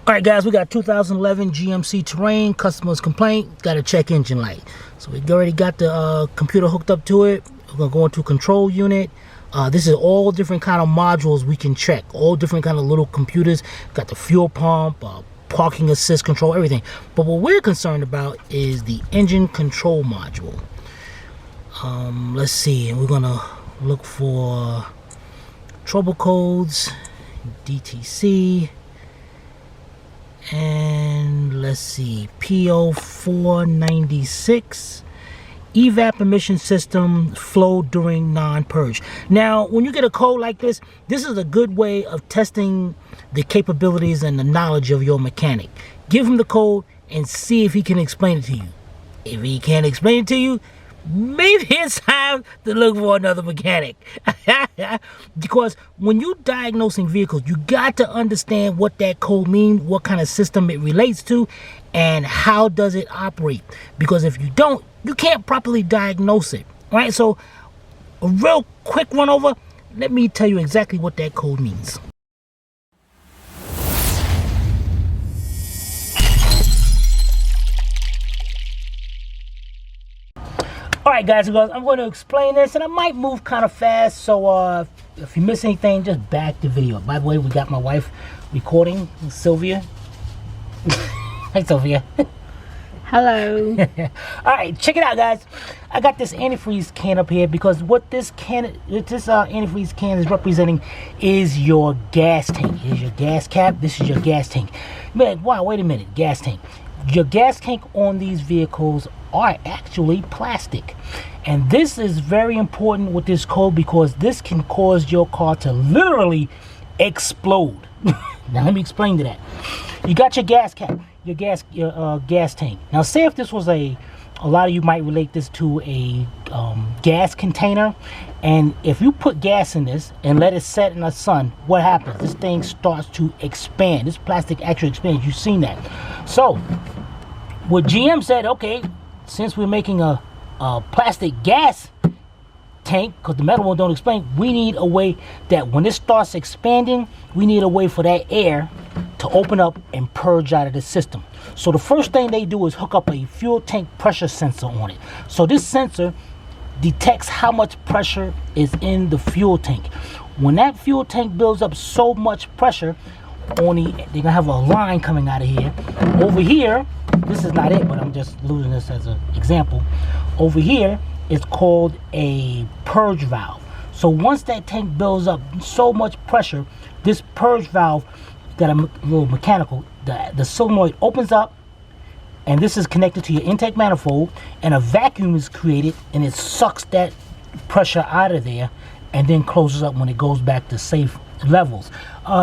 All right, guys, we got 2011 GMC Terrain, customer's complaint, got a check engine light. So we already got the computer hooked up to it. We're gonna go into control unit. This is all different kind of modules we can check, all different kind of little computers. Got the fuel pump, parking assist control, everything. But what we're concerned about is the engine control module. Let's see, and we're gonna look for trouble codes, DTC, and let's see, P0496. Evap emission system flow during non-purge. Now, when you get a code like this is a good way of testing the capabilities and the knowledge of your mechanic. Give him the code and see if he can explain it to you. If he can't explain it to you, maybe it's time to look for another mechanic. Because when you're diagnosing vehicles, you got to understand what that code means, what kind of system it relates to, and how does it operate. Because if you don't, you can't properly diagnose it. All right, so a real quick run over, let me tell you exactly what that code means. Alright guys, I'm going to explain this, and I might move kind of fast, so if you miss anything, just back the video. By the way, we got my wife recording, Sylvia. Hey Sylvia. Hello. Alright, check it out guys. I got this antifreeze can up here because what this antifreeze can is representing is your gas tank. Here's your gas cap, this is your gas tank. Man, wow, wait a minute, gas tank. Your gas tank on these vehicles are actually plastic, and this is very important with this code because this can cause your car to literally explode. Now let me explain to that. You got your gas cap, your gas tank. Now say if this was a lot of you might relate this to a gas container, and if you put gas in this and let it set in the sun, what happens? This thing starts to expand. This plastic actually expands. You've seen that. So what GM said, okay, since we're making a plastic gas tank, because the metal one don't expand, we need a way that when it starts expanding, we need a way for that air to open up and purge out of the system. So the first thing they do is hook up a fuel tank pressure sensor on it. So this sensor detects how much pressure is in the fuel tank. When that fuel tank builds up so much pressure, they're gonna have a line coming out of here. Over here, this is not it, but I'm just using this as an example. Over here, it's called a purge valve. So once that tank builds up so much pressure, this purge valve got a little mechanical. The solenoid opens up, and this is connected to your intake manifold, and a vacuum is created, and it sucks that pressure out of there, and then closes up when it goes back to safe levels.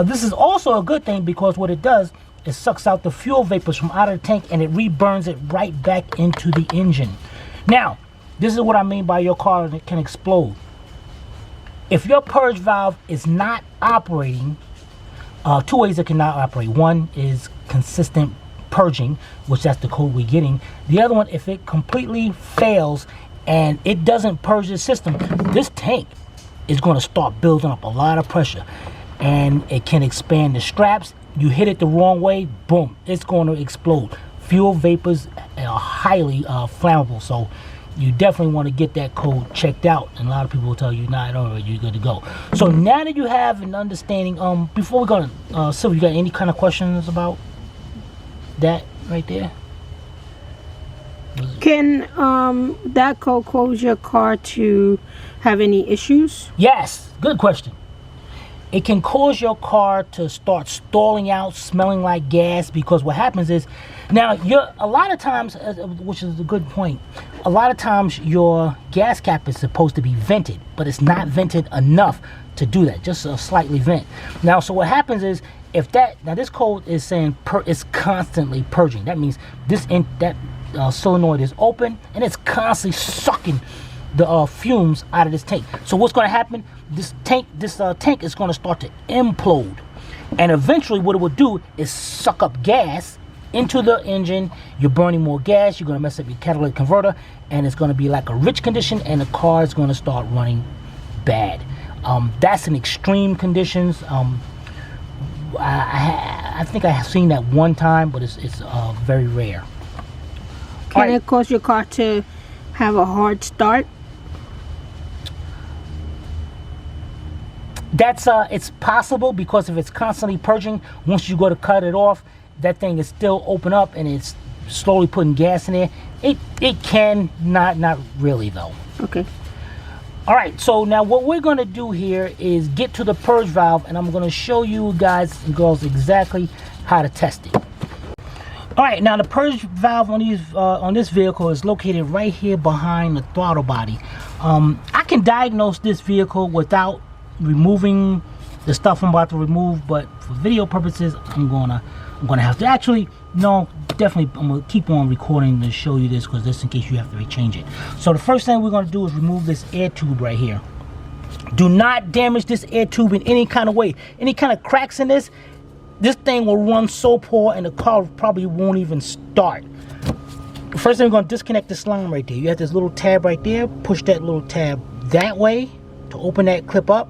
This is also a good thing because what it does, it sucks out the fuel vapors from out of the tank and it reburns it right back into the engine. Now, this is what I mean by your car that can explode. If your purge valve is not operating, two ways it cannot operate. One is consistent purging, which that's the code we're getting. The other one, if it completely fails and it doesn't purge the system, this tank is going to start building up a lot of pressure, and it can expand the straps. You hit it the wrong way, boom, it's going to explode. Fuel vapors are highly flammable, so you definitely want to get that code checked out. And a lot of people will tell you, nah, no, you're good to go. So now that you have an understanding, before we go to Sylvia, you got any kind of questions about that right there? Can that code cause your car to have any issues? Yes, good question. It can cause your car to start stalling out, smelling like gas, because what happens is, now a lot of times, which is a good point, a lot of times your gas cap is supposed to be vented, but it's not vented enough to do that, just a slightly vent. Now, so what happens is, if now this code is saying it's constantly purging. That means that solenoid is open and it's constantly sucking the fumes out of this tank. So what's going to happen? This tank is going to start to implode, and eventually what it will do is suck up gas into the engine. You're burning more gas. You're going to mess up your catalytic converter, and it's going to be like a rich condition, and the car is going to start running bad. That's in extreme conditions. I think I have seen that one time, but it's very rare. Can it cause your car to have a hard start? That's it's possible, because if it's constantly purging, once you go to cut it off, that thing is still open up and it's slowly putting gas in there. It can, not really though. Okay. All right, so now what we're going to do here is get to the purge valve, and I'm going to show you guys and girls exactly how to test it. All right, now the purge valve on this vehicle is located right here behind the throttle body. I can diagnose this vehicle without removing the stuff I'm about to remove, but for video purposes, I'm gonna have to. Actually, no, definitely I'm gonna keep on recording to show you this, because just in case you have to rechange it. So the first thing we're gonna do is remove this air tube right here. Do not damage this air tube in any kind of way. Any kind of cracks in this thing will run so poor, and the car probably won't even start. First thing, we're gonna disconnect this line right there. You have this little tab right there. Push that little tab that way to open that clip up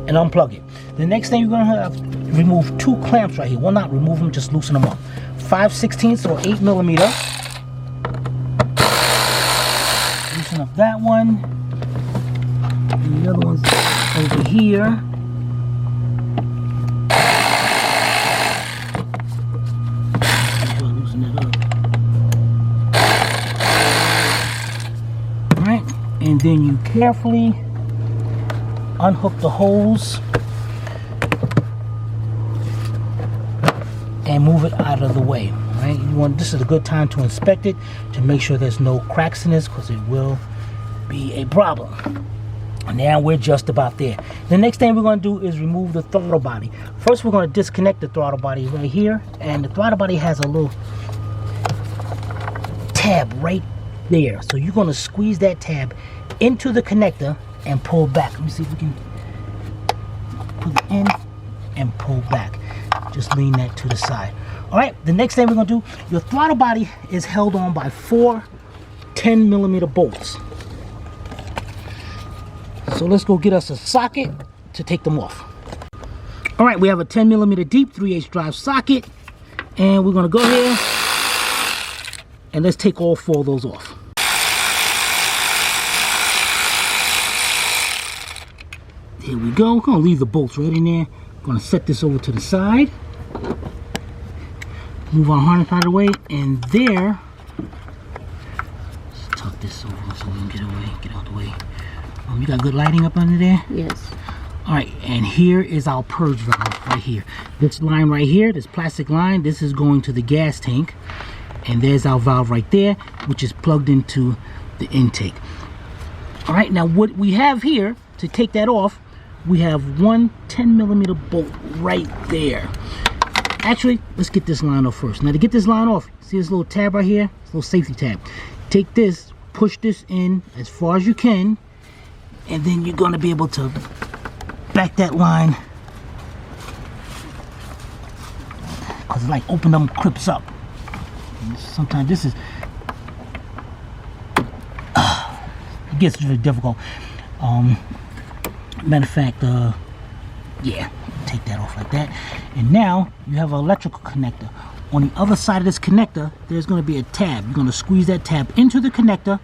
and unplug it. The next thing you're gonna have to remove 2 clamps right here. Well, not remove them, just loosen them up. 5/16 or 8mm. Loosen up that one. And the other one's over here. Loosen it up. All right, and then you carefully unhook the hose and move it out of the way. Right? This is a good time to inspect it to make sure there's no cracks in this, because it will be a problem. Now we're just about there. The next thing we're going to do is remove the throttle body. First, we're going to disconnect the throttle body right here, and the throttle body has a little tab right there. So you're going to squeeze that tab into the connector and pull back. Let me see if we can put it in and pull back. Just lean that to the side. All right, the next thing we're gonna do, your throttle body is held on by 4 10mm bolts. So let's go get us a socket to take them off. All right, we have a 10mm deep 3/8 drive socket, and we're gonna go here and let's take all 4 of those off. Here we go. We're going to leave the bolts right in there. I'm going to set this over to the side. Move our harness out of the way. And there, let's tuck this over so we can get out of the way. You got good lighting up under there? Yes. All right, and here is our purge valve right here. This line right here, this plastic line, this is going to the gas tank. And there's our valve right there, which is plugged into the intake. All right, now what we have here, to take that off, we have 1 10mm bolt right there. Actually, let's get this line off first. Now to get this line off, see this little tab right here? This little safety tab. Take this, push this in as far as you can, and then you're gonna be able to back that line, because it's like open them clips up. And sometimes this is, it gets very difficult. Matter of fact, yeah, take that off like that. And now you have an electrical connector. On the other side of this connector, there's going to be a tab. You're going to squeeze that tab into the connector.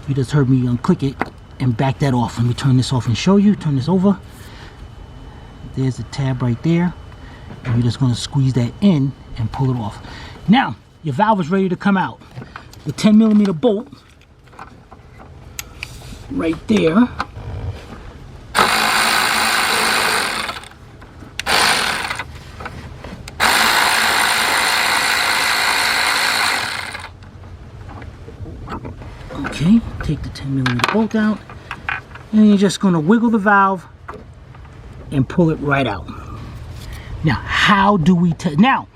You just heard me unclick it and back that off. Let me turn this off and show you. Turn this over. There's a tab right there. And you're just going to squeeze that in and pull it off. Now, your valve is ready to come out. The 10mm bolt right there. Okay, take the 10mm bolt out, and you're just going to wiggle the valve and pull it right out. Now, how do we test? Now,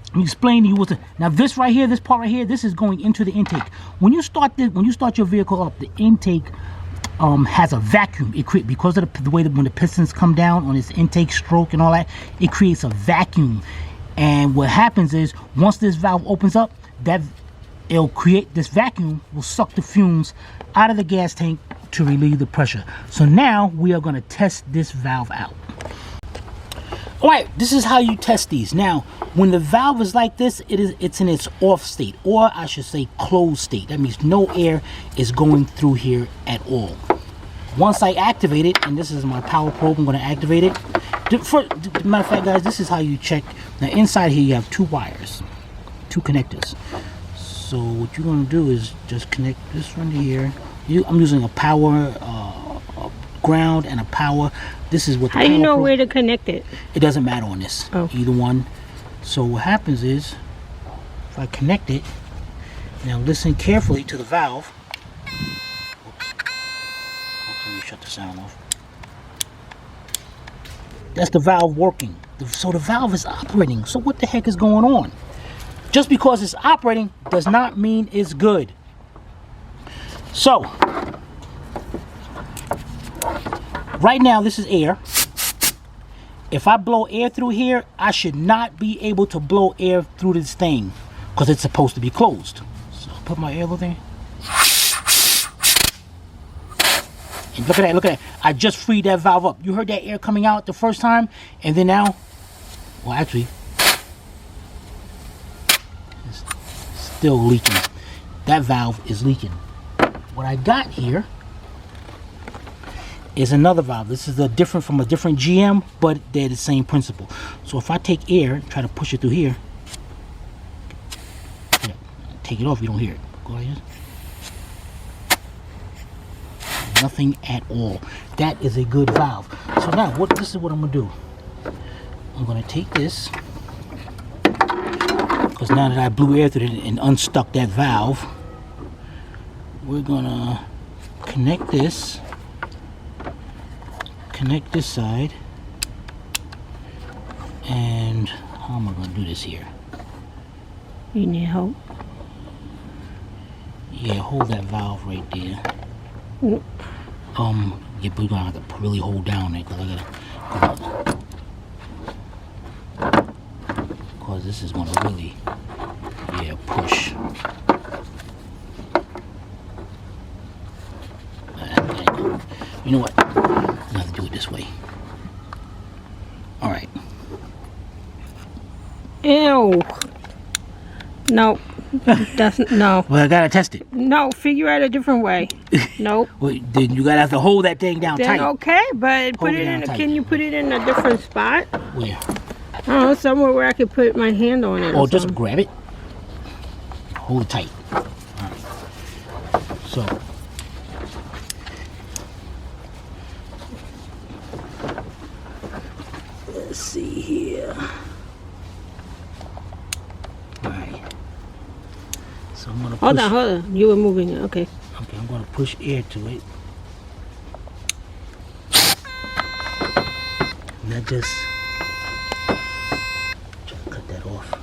let me explain to you what's now this right here, this part right here, this is going into the intake. When you start your vehicle up, the intake has a vacuum. It creates, because of the way that when the pistons come down on its intake stroke and all that, it creates a vacuum. And what happens is, once this valve opens up, it'll create this vacuum, will suck the fumes out of the gas tank to relieve the pressure. So now we are going to test this valve out. All right, this is how you test these. Now, when the valve is like this, it's in its off state, or I should say closed state. That means no air is going through here at all. Once I activate it, and this is my power probe, I'm going to activate it. Matter of fact, guys, this is how you check. Now, inside here, you have 2 wires, 2 connectors. So what you're going to do is just connect this one here. I'm using a power ground and a power. This is what the how do you know where to connect it? It doesn't matter on this. Either one. So what happens is, if I connect it, now listen carefully to the valve. Let me shut the sound off. That's the valve working. So the valve is operating. So what the heck is going on? Just because it's operating does not mean it's good. So right now, this is air. If I blow air through here, I should not be able to blow air through this thing because it's supposed to be closed. So put my air there. And look at that, look at that. I just freed that valve up. You heard that air coming out the first time, and then now, well, actually, it's still leaking. That valve is leaking. What I got here is another valve. This is different from a different GM, but they're the same principle. So if I take air and try to push it through here, yeah, take it off, you don't hear it. Go ahead. Nothing at all. That is a good valve. So now, this is what I'm gonna do. I'm gonna take this, because now that I blew air through it and unstuck that valve, we're gonna connect this. Connect this side, and how am I going to do this here? You need help? Yeah, hold that valve right there. Yeah, but we're gonna have to really hold down there because I gotta, because this is gonna really, yeah, push. You know what? I have to do it this way. All right. Ew. No. That's no. Well, I gotta test it. No, figure out a different way. Nope. Well, then you gotta have to hold that thing down then tight. Okay, but put it in. Can you put it in a different spot? Where? I don't know, somewhere where I could put my hand on it. Or just grab it. Hold it tight. All right. So. Let's see here. Alright. So I'm gonna push. Hold on. You were moving it. Okay. Okay, I'm gonna push air to it. And I just try to cut that off.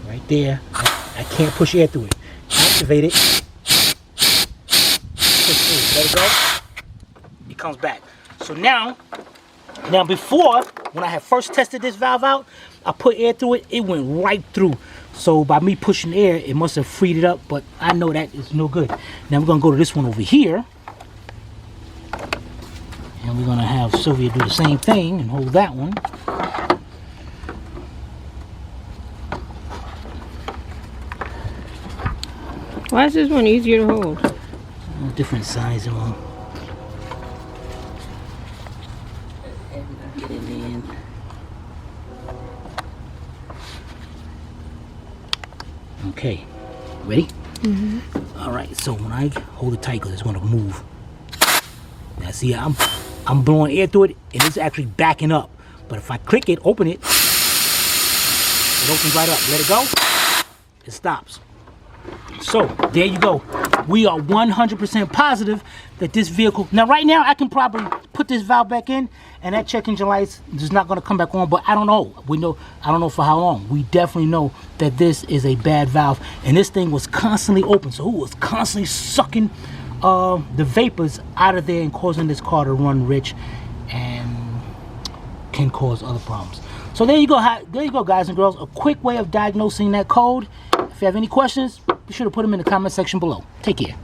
Right there. I can't push air through it. Activate it. Let it go. It comes back. So now before, when I had first tested this valve out, I put air through it. It went right through. So by me pushing air, it must have freed it up. But I know that is no good. Now we're gonna go to this one over here, and we're gonna have Sylvia do the same thing and hold that one. Why is this one easier to hold? Different size of them. Get it in. Okay, ready? Mm-hmm. All right. So when I hold it tight, because it's going to move. Now see, I'm blowing air through it, and it's actually backing up. But if I click it, open it, it opens right up. Let it go. It stops. So there you go. We are 100% positive that this vehicle, now right now I can probably put this valve back in and that check engine lights is not going to come back on, but I don't know. I don't know for how long. We definitely know that this is a bad valve, and this thing was constantly open, so it was constantly sucking the vapors out of there and causing this car to run rich and can cause other problems. So there you go, guys and girls. A quick way of diagnosing that code. If you have any questions, be sure to put them in the comment section below. Take care.